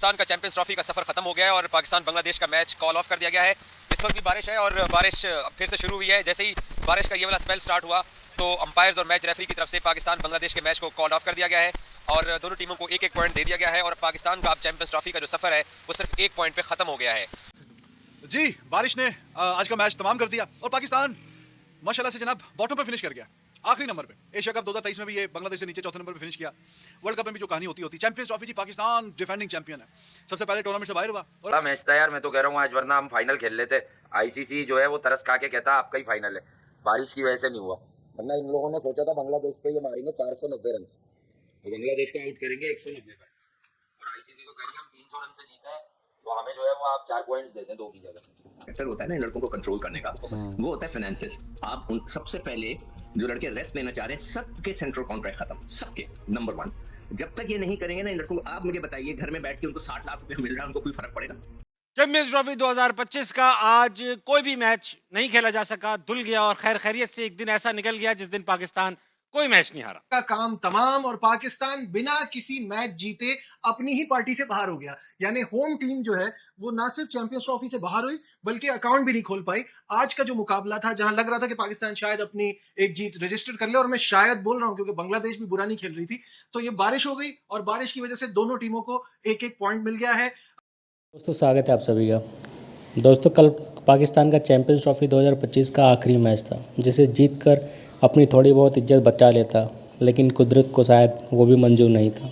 पाकिस्तान का champions trophy का सफर खत्म हो गया है और पाकिस्तान बांग्लादेश का मैच कॉल ऑफ कर दिया गया है। इस वक्त भी बारिश है और बारिश फिर से शुरू हुई है। जैसे ही बारिश का ये वाला स्पेल स्टार्ट हुआ तो अंपायर्स और मैच रेफरी की तरफ से पाकिस्तान बांग्लादेश के मैच को कॉल ऑफ कर दिया गया है और दोनों टीमों को एक एक पॉइंट दे दिया गया है और पाकिस्तान का अब चैंपियंस ट्रॉफी का जो सफर है वो सिर्फ एक पॉइंट पे खत्म हो गया है। जी, बारिश ने आज का मैच तमाम कर दिया और पाकिस्तान माशाल्लाह से जनाब बॉटम पे फिनिश कर गया, आखिरी नंबर पे। एशिया कप 2023 में भी ये बांग्लादेश से नीचे चौथे नंबर पे फिनिश किया। वर्ल्ड कप में भी जो कहानी होती चैंपियंस ट्रॉफी जी, पाकिस्तान डिफेंडिंग चैंपियन है, सबसे पहले टूर्नामेंट से बाहर हुआ। और बड़ा मैच था यार, मैं तो कह रहा हूँ आज, वरना हम फाइनल खेल लेते। आईसीसी जो है वो तरस खा के कहता आपका ही फाइनल है, बारिश की वजह से नहीं हुआ। वरना इन लोगों ने सोचा था बांग्लादेश पे ये मारेंगे 490 रन, तो बांग्लादेश को आउट करेंगे 190 पर, और आईसीसी को कहेंगे हम 300 रन से जीते हैं तो हमें जो है वो आप 4 पॉइंट्स देते हैं 2 की जगह। फैक्टर होता है ना इन लड़कों को कंट्रोल करने का, वो होता है फाइनेंसेस। आप उन सबसे पहले जो लड़के रेस्ट लेना चाह रहे हैं सबके सेंट्रल कॉन्ट्रैक्ट खत्म, सबके नंबर 1। जब तक ये नहीं करेंगे ना इन लड़कों को, आप मुझे बताइए घर में बैठ के उनको 60 लाख रुपए मिल रहा है, उनको कोई फर्क पड़ेगा? चैंपियंस ट्रॉफी 2025 का आज कोई भी मैच नहीं खेला जा सका, धुल गया और खैर खैरियत से एक दिन ऐसा निकल गया जिस दिन पाकिस्तान कोई मैच नहीं हारा। का काम तमाम और पाकिस्तान बिना किसी मैच जीते अपनी ही पार्टी से बाहर हो गया। यानी होम टीम जो है वो ना सिर्फ चैंपियंस ट्रॉफी से बाहर हुई बल्कि अकाउंट भी नहीं खोल पाई। आज का जो मुकाबला था जहां लग रहा था कि पाकिस्तान शायद अपनी एक जीत रजिस्टर कर ले, और मैं शायद बोल रहा हूं क्योंकि बांग्लादेश भी बुरा नहीं खेल रही थी, तो ये बारिश हो गई और बारिश की वजह से दोनों टीमों को एक एक पॉइंट मिल गया है। दोस्तों स्वागत है आप सभी का। दोस्तों कल पाकिस्तान का चैंपियंस ट्रॉफी 2025 का आखिरी मैच था जिसे जीतकर अपनी थोड़ी बहुत इज्जत बचा लेता, लेकिन कुदरत को शायद वो भी मंजूर नहीं था।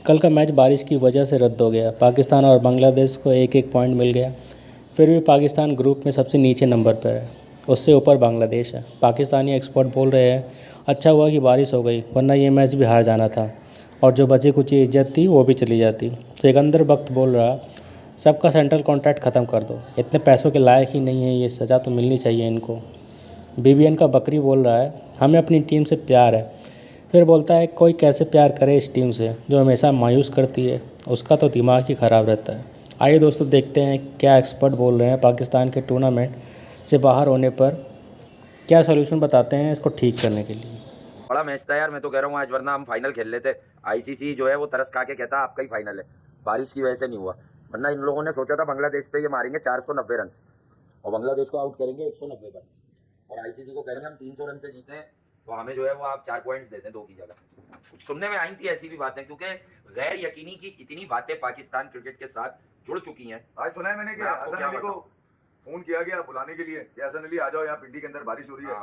कल का मैच बारिश की वजह से रद्द हो गया। पाकिस्तान और बांग्लादेश को एक एक पॉइंट मिल गया। फिर भी पाकिस्तान ग्रुप में सबसे नीचे नंबर पर है, उससे ऊपर बांग्लादेश है। पाकिस्तानी एक्सपर्ट बोल रहे हैं अच्छा हुआ कि बारिश हो गई, वरना ये मैच भी हार जाना था और जो बची कुची इज्जत थी वो भी चली जाती। सिकंदर वक्त बोल रहा सबका सेंट्रल कॉन्ट्रैक्ट ख़त्म कर दो, इतने पैसों के लायक ही नहीं है, ये सज़ा तो मिलनी चाहिए इनको। बीबीएन का बकरी बोल रहा है हमें अपनी टीम से प्यार है, फिर बोलता है कोई कैसे प्यार करे इस टीम से जो हमेशा मायूस करती है, उसका तो दिमाग ही ख़राब रहता है। आइए दोस्तों देखते हैं क्या एक्सपर्ट बोल रहे हैं पाकिस्तान के टूर्नामेंट से बाहर होने पर, क्या सोल्यूशन बताते हैं इसको ठीक करने के लिए। बड़ा मैच था यार, मैं तो कह रहा हूँ आज, वरना हम फाइनल खेल लेते। आईसीसी जो है वो तरस खा के कहता आपका ही फाइनल है, बारिश की वजह से नहीं हुआ। वरना इन लोगों ने सोचा था बांग्लादेश पे ये मारेंगे 490 रन और बांग्लादेश को आउट करेंगे 190 पर, और आईसीसी को कहेंगे हम 300 रन से जीते हैं तो हमें जो है वो आप 4 पॉइंट्स देते हैं 2 की जगह। सुनने में आई थी ऐसी भी बातें, क्योंकि गैर यकीनी की इतनी बातें पाकिस्तान क्रिकेट के साथ जुड़ चुकी हैं। आज सुना है मैंने कि हसन अली को फोन किया गया बुलाने के लिए कि हसन अली आ जाओ, यहाँ पिंडी के अंदर बारिश हो रही है,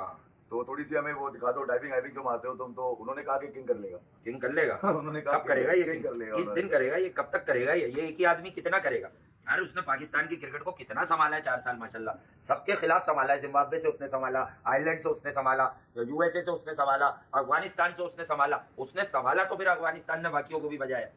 तो थोड़ी सी हमें वो दिखा दो, डाइविंग जो मारते हो तुम। तो उन्होंने कहा कि किंग कर लेगा। किंग कर लेगा? उन्होंने कहा कब करेगा ये? किंग कर लेगा। किस दिन करेगा ये? कब तक करेगा ये एक ही आदमी कितना करेगा यार? उसने पाकिस्तान की क्रिकेट को कितना संभाला है 4 साल माशाल्लाह, सबके खिलाफ संभाला है। जिम्बाब्वे से उसने संभाला, आयरलैंड से उसने संभाला, यूएसए से उसने संभाला, अफगानिस्तान से उसने संभाला तो फिर अफगानिस्तान ने बाकियों को भी बजाया।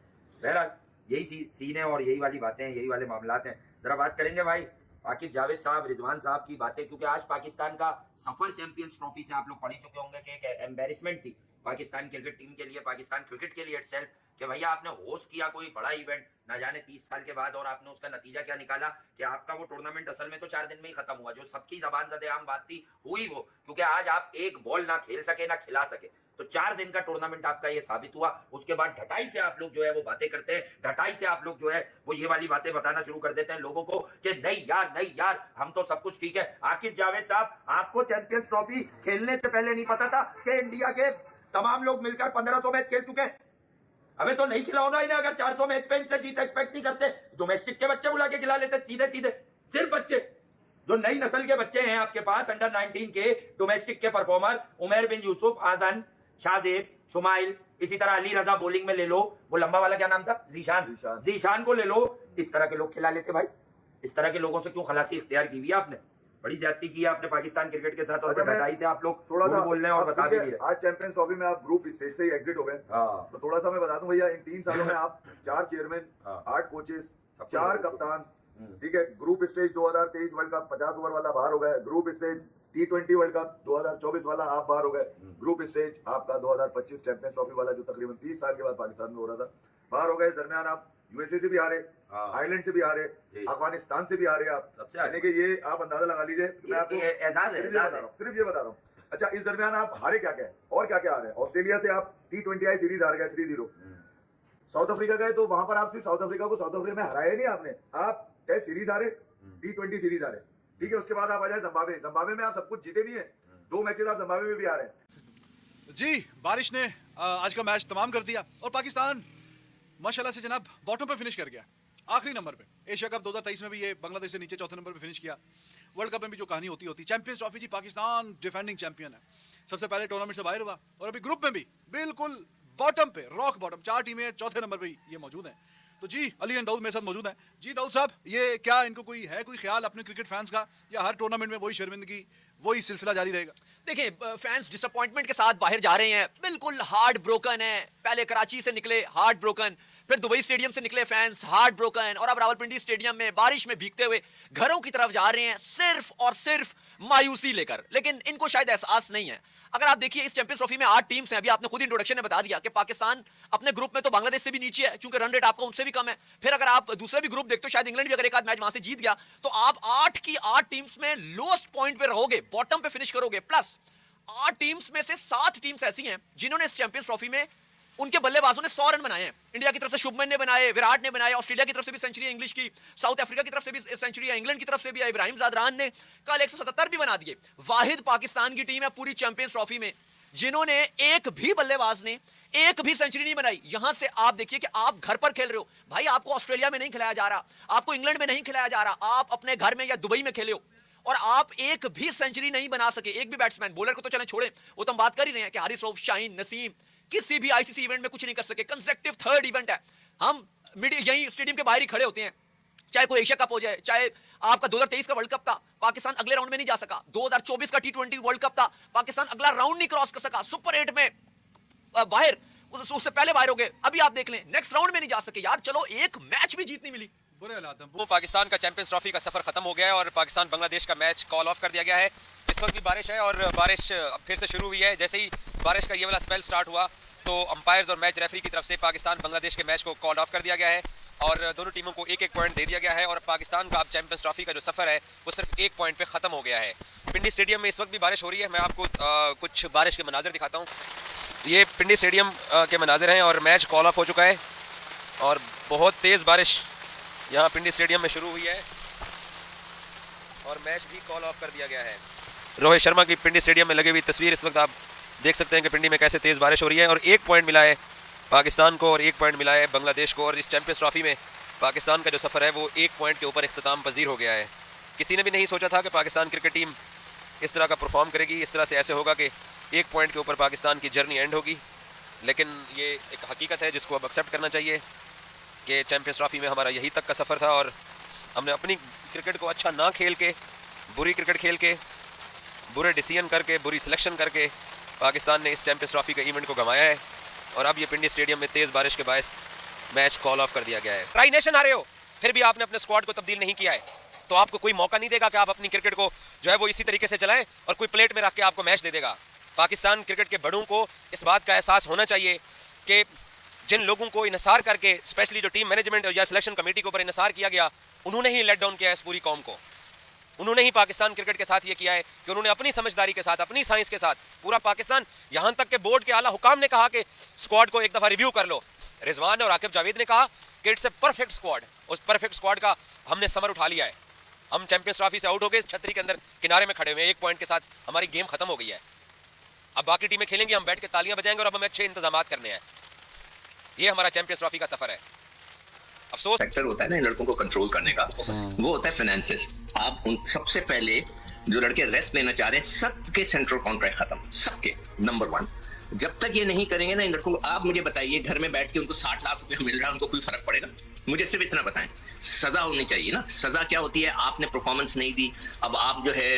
बहरहाल यही सीन है और यही वाली बातें हैं, यही वाले मामलात हैं। जरा बात करेंगे भाई आकिब जावेद साहब, रिजवान साहब की बातें, क्योंकि आज पाकिस्तान का सफर चैंपियंस ट्रॉफी से आप लोग पढ़ चुके होंगे कि एक एम्बेरसमेंट थी पाकिस्तान क्रिकेट टीम के लिए, पाकिस्तान क्रिकेट के लिए इटसेल्फ, कि भैया आपने होस्ट किया कोई बड़ा इवेंट ना जाने 30 साल के बाद, और आपने उसका नतीजा क्या निकाला कि आपका वो टूर्नामेंट असल में तो 4 दिन में ही खत्म हुआ। जो सबकी जबान ज़दे आम बात थी हुई वो, क्योंकि आज आप एक बॉल ना खेल सके ना खिला सके, तो 4 दिन का टूर्नामेंट आपका ये साबित हुआ। उसके बाद ढटाई से आप लोग जो है वो बातें करते हैं, ढटाई से आप लोग जो है वो ये वाली बातें बताना शुरू कर देते हैं लोगों को कि नहीं यार हम तो सब कुछ ठीक है। आकिब जावेद साहब, आपको चैंपियंस ट्रॉफी खेलने से पहले नहीं पता था कि इंडिया के तमाम लोग मिलकर 1500 मैच खेल चुके हैं? हमें तो नहीं खिलाओ ना इन्हें, अगर 400 मैच पे इनसे जीत एक्सपेक्ट नहीं करते, डोमेस्टिक के बच्चे बुला के खिला लेते सीधे सीधे। सिर्फ बच्चे जो नई नस्ल के बच्चे हैं आपके पास, अंडर 19 के डोमेस्टिक के परफॉर्मर, उमर बिन यूसुफ, आजन, शाहजेब, शुमाइल, इसी तरह अली रजा बॉलिंग में ले लो, वो लंबा वाला क्या नाम था, जीशान को ले लो। इस तरह के लोग खिला लेते भाई। इस तरह के लोगों से क्यों खलासी इख्तियार की हुई आपने? बड़ी ज्यादती की है आपने पाकिस्तान क्रिकेट के साथ, और बधाई से आप लोग थोड़ा सा बोल रहे हैं और बता भी नहीं रहे। आज चैंपियंस ट्रॉफी में आप ग्रुप स्टेज से ही एग्जिट हो गए, तो थोड़ा सा मैं बता दूं भैया, इन 3 सालों में आप 4 चेयरमैन, 8 कोचेस, 4 कप्तान, ठीक है। Group stage 2023 world cup 50 over वाला बाहर हो गए, group stage T20 world cup 2024 वाला आप बाहर हो गए, ग्रुप स्टेज आपका 2025 चैंपियंस ट्रॉफी वाला जो तकरीबन 30 साल के बाद पाकिस्तान में हो रहा था, बाहर हो गए। इस दरमियान आप यूएसए से भी हारे, आयरलैंड से भी हारे, अफगानिस्तान से भी हारे आप, यानी कि ये आप अंदाजा लगा लीजिए। मैं आपको सिर्फ ये बता रहा हूँ। अच्छा, इस दरमियान आप हारे क्या क्या और क्या क्या हारे? ऑस्ट्रेलिया से आप T20I सीरीज हार गए 3-0, साउथ अफ्रीका गए तो वहां पर आप सिर्फ साउथ अफ्रीका को साउथ अफ्रीका में हराया नहीं आपने, आप टेस्ट सीरीज हारे, T20 सीरीज हारे, ठीक है। उसके बाद आप आ जाए जिम्बाब्वे में आप सब कुछ जीते नहीं है, 2 मैचेस आप जिम्बाब्वे में भी हारे। जी बारिश ने आज का मैच तमाम कर दिया और पाकिस्तान माशाल्लाह से जनाब बॉटम पे फिनिश कर गया, आखिरी नंबर पे। एशिया कप 2023 में भी ये बांग्लादेश से नीचे चौथे नंबर पे फिनिश किया। वर्ल्ड कप में भी जो कहानी होती चैंपियंस ट्रॉफी जी, पाकिस्तान डिफेंडिंग चैंपियन है, सबसे पहले टूर्नामेंट से बाहर हुआ और अभी ग्रुप में भी बिल्कुल बॉटम पे, रॉक बॉटम, 4 टीमें चौथे नंबर पे ये मौजूद हैं। तो जी अली एंड दाऊद मेरे साथ मौजूद हैं। जी दाऊद साहब, ये क्या इनको कोई ख्याल अपने क्रिकेट फैंस का, या हर टूर्नामेंट में वही शर्मिंदगी, वही सिलसिला जारी रहेगा? देखिए, फैंस डिसअपॉइंटमेंट के साथ बाहर जा रहे हैं, बिल्कुल हार्ट ब्रोकन है। पहले कराची से निकले हार्ट ब्रोकन, फिर दुबई स्टेडियम से निकले फैंस हार्ट ब्रोकन, और अब रावलपिंडी स्टेडियम में बारिश में भीगते हुए घरों की तरफ जा रहे हैं सिर्फ और सिर्फ मायूसी लेकर। लेकिन इनको शायद एहसास नहीं है। अगर आप देखिए, इस चैंपियंस ट्रॉफी में 8 टीम्स हैं। अभी आपने खुद इंट्रोडक्शन में बता दिया कि पाकिस्तान अपने ग्रुप में तो बांग्लादेश से भी नीचे है, क्योंकि रन रेट आपका उनसे भी कम है। फिर अगर आप दूसरे भी ग्रुप देखते हो, शायद इंग्लैंड भी अगर एक आध मैच वहां से जीत गया, तो आप 8 की 8 टीम्स में लोएस्ट पॉइंट पे रहोगे, बॉटम पे फिनिश करोगे। प्लस 8 टीम्स में से 7 टीम्स ऐसी हैं जिन्होंने इस चैंपियंस ट्रॉफी में उनके बल्लेबाजों ने 100 रन बनाए हैं। इंडिया की तरफ से शुभमन ने बनाए, विराट ने बनाए, ऑस्ट्रेलिया की तरफ से भी सेंचुरी है इंग्लिश की, साउथ अफ्रीका की तरफ से भी सेंचुरी है, इंग्लैंड की तरफ से भी है, इब्राहिम जादरान ने कल 177 भी बना दिए। वाहिद पाकिस्तान की टीम है पूरी चैंपियंस ट्रॉफी में जिन्होंने एक भी बल्लेबाज ने एक भी सेंचुरी नहीं बनाई। यहां से आप देखिए कि आप घर पर खेल रहे हो भाई, आपको ऑस्ट्रेलिया में नहीं खिलाया जा रहा, आपको इंग्लैंड में नहीं खिलाया जा रहा, आप अपने घर में या दुबई में खेले हो और आप एक भी सेंचुरी नहीं बना सके। एक भी बैट्समैन, बॉलर को तो चले छोड़े, वो तो हम बात कर ही रहे हैं कि हारिस रऊफ, शाहीन, नसीम किसी भी आईसीसी इवेंट में कुछ नहीं कर सके। कंसेक्टिव 3rd इवेंट है। हम यहीं स्टेडियम के बाहर ही खड़े होते हैं, चाहे कोई एशिया कप हो जाए, चाहे आपका 2023 का वर्ल्ड कप था, पाकिस्तान अगले राउंड में नहीं जा सका। 2024 का T20 वर्ल्ड कप था, पाकिस्तान अगला राउंड नहीं क्रॉस कर सका, सुपर 8 में बाहर, उससे पहले बाहर हो गए। अभी आप देख लें, नेक्स्ट राउंड में नहीं जा सके। यार चलो, एक मैच भी जीत नहीं मिली। बुरे हालात हैं। वो पाकिस्तान का चैंपियंस ट्रॉफी का सफर खत्म हो गया है और पाकिस्तान बांग्लादेश का मैच कॉल ऑफ कर दिया गया है। इस वक्त भी बारिश है और बारिश अब फिर से शुरू हुई है। जैसे ही बारिश का ये वाला स्पेल स्टार्ट हुआ तो अंपायर्स और मैच रेफरी की तरफ से पाकिस्तान बांग्लादेश के मैच को कॉल ऑफ कर दिया गया है और दोनों टीमों को 1-1 पॉइंट दे दिया गया है और पाकिस्तान का अब चैंपियंस ट्रॉफी का जो सफर है वो सिर्फ 1 पॉइंट पे खत्म हो गया है। पिंडी स्टेडियम में इस वक्त भी बारिश हो रही है। मैं आपको कुछ बारिश के मनाजिर दिखाता हूँ। ये पिंडी स्टेडियम के मनाजिर हैं और मैच कॉल ऑफ हो चुका है और बहुत तेज़ बारिश यहाँ पिंडी स्टेडियम में शुरू हुई है और मैच भी कॉल ऑफ कर दिया गया है। रोहित शर्मा की पिंडी स्टेडियम में लगी हुई तस्वीर इस वक्त आप देख सकते हैं कि पिंडी में कैसे तेज़ बारिश हो रही है और 1 पॉइंट मिला है पाकिस्तान को और 1 पॉइंट मिला है बांग्लादेश को। और इस चैंपियंस ट्रॉफी में पाकिस्तान का जो सफ़र है वो 1 पॉइंट के ऊपर इख्तिताम पजीर हो गया है। किसी ने भी नहीं सोचा था कि पाकिस्तान क्रिकेट टीम इस तरह का परफॉर्म करेगी। इस तरह से ऐसे होगा कि 1 पॉइंट के ऊपर पाकिस्तान की जर्नी एंड होगी, लेकिन ये एक हकीकत है जिसको अब एक्सेप्ट करना चाहिए कि चैंपियंस ट्रॉफी में हमारा यही तक का सफ़र था और हमने अपनी क्रिकेट को अच्छा ना खेल के, बुरी क्रिकेट खेल के, बुरे डिसीजन करके, बुरी सिलेक्शन करके पाकिस्तान ने इस चैंपियंस ट्रॉफी के इवेंट को गंवाया है और अब ये पिंडी स्टेडियम में तेज़ बारिश के बायस मैच कॉल ऑफ कर दिया गया है। ट्राई नेशन हारे हो, फिर भी आपने अपने स्क्वाड को तब्दील नहीं किया है तो आपको कोई मौका नहीं देगा कि आप अपनी क्रिकेट को जो है वो इसी तरीके से चलाएं और कोई प्लेट में रख के आपको मैच दे देगा। पाकिस्तान क्रिकेट के बड़ों को इस बात का एहसास होना चाहिए कि जिन लोगों को इन्हिसार करके, स्पेशली जो टीम मैनेजमेंट या सिलेक्शन कमेटी के ऊपर इन्हिसार किया गया, उन्होंने ही लेट डाउन किया है इस पूरी कौम को। उन्होंने ही पाकिस्तान क्रिकेट के साथ ये किया है कि उन्होंने अपनी समझदारी के साथ, अपनी साइंस के साथ पूरा पाकिस्तान, यहाँ तक के बोर्ड के आला हुकाम ने कहा कि स्क्वाड को एक दफ़ा रिव्यू कर लो। रिजवान और आकिब जावेद ने कहा कि इट्स ए परफेक्ट स्क्वाड। उस परफेक्ट स्क्वाड का हमने समर उठा लिया है। हम चैंपियंस ट्रॉफी से आउट हो गए, छतरी के अंदर किनारे में खड़े हुए हैं, 1 पॉइंट के साथ हमारी गेम खत्म हो गई है। अब बाकी टीमें खेलेंगी, हम बैठ के तालियां बजाएंगे और अब हमें अच्छे इंतजाम करने हैं। ये हमारा चैंपियंस ट्रॉफी का सफर है। अफसोस फैक्टर होता है ना इन लड़कों को कंट्रोल करने का, वो होता है फाइनेंसेस। आप उन सबसे पहले जो लड़के रेस्ट लेना चाह रहे हैं सबके सेंट्रल कॉन्ट्रैक्ट खत्म, सबके, नंबर 1। जब तक ये नहीं करेंगे ना इन लड़कों को, आप मुझे बताइए घर में बैठ के उनको 60 लाख रुपया मिल रहा है, उनको कोई फर्क पड़ेगा? मुझे सिर्फ इतना बताएं। सजा होनी चाहिए ना। सजा क्या होती है? आपने परफॉर्मेंस नहीं दी, अब आप जो है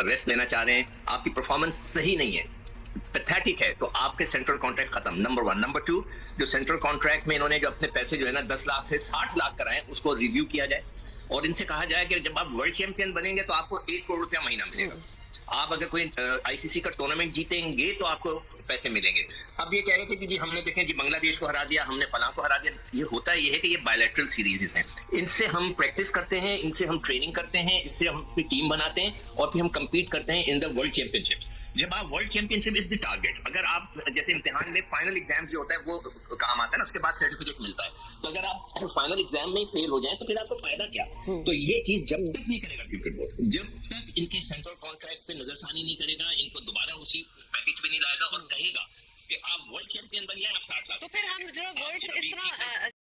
रेस्ट लेना चाह रहे हैं, आपकी परफॉर्मेंस सही नहीं है, पैथेटिक है, तो आपके सेंट्रल कॉन्ट्रैक्ट खत्म, नंबर 1। नंबर 2, जो सेंट्रल कॉन्ट्रैक्ट में इन्होंने जो अपने पैसे जो है ना 10 लाख से 60 लाख कराए, उसको रिव्यू किया जाए और इनसे कहा जाए कि जब आप वर्ल्ड चैंपियन बनेंगे तो आपको 1 करोड़ रुपया महीना मिलेगा। आप अगर कोई आईसीसी का टूर्नामेंट जीतेंगे तो आपको पैसे मिलेंगे। अब ये कह रहे थे कि जी हमने देखें जी बांग्लादेश को हरा दिया, हमने फलां को हरा दिया। ये होता ये है कि ये बायलैटरल सीरीज हैं, इनसे हम प्रैक्टिस करते हैं, इनसे हम ट्रेनिंग करते हैं, इससे हम अपनी टीम बनाते हैं और फिर हम कम्पीट करते हैं इन द वर्ल्ड चैंपियनशिप्स। जब आप world championship is the target, अगर आप जैसे इम्तिहान में फाइनल एग्जाम जो होता है वो काम आता है ना, उसके बाद सर्टिफिकेट मिलता है, तो अगर आप फाइनल एग्जाम में फेल हो जाए तो फिर आपको फायदा क्या? तो ये चीज जब तक नहीं करेगा क्रिकेट बोर्ड, जब तक इनके सेंट्रल कॉन्ट्रैक्ट पे नजरसानी नहीं करेगा, इनको दोबारा उसी पैकेज पे नहीं लाएगा और कहेगा कि आप वर्ल्ड चैंपियन बन गए, आप 60 लाख, तो फिर हम जो वर्ड्स इस तरह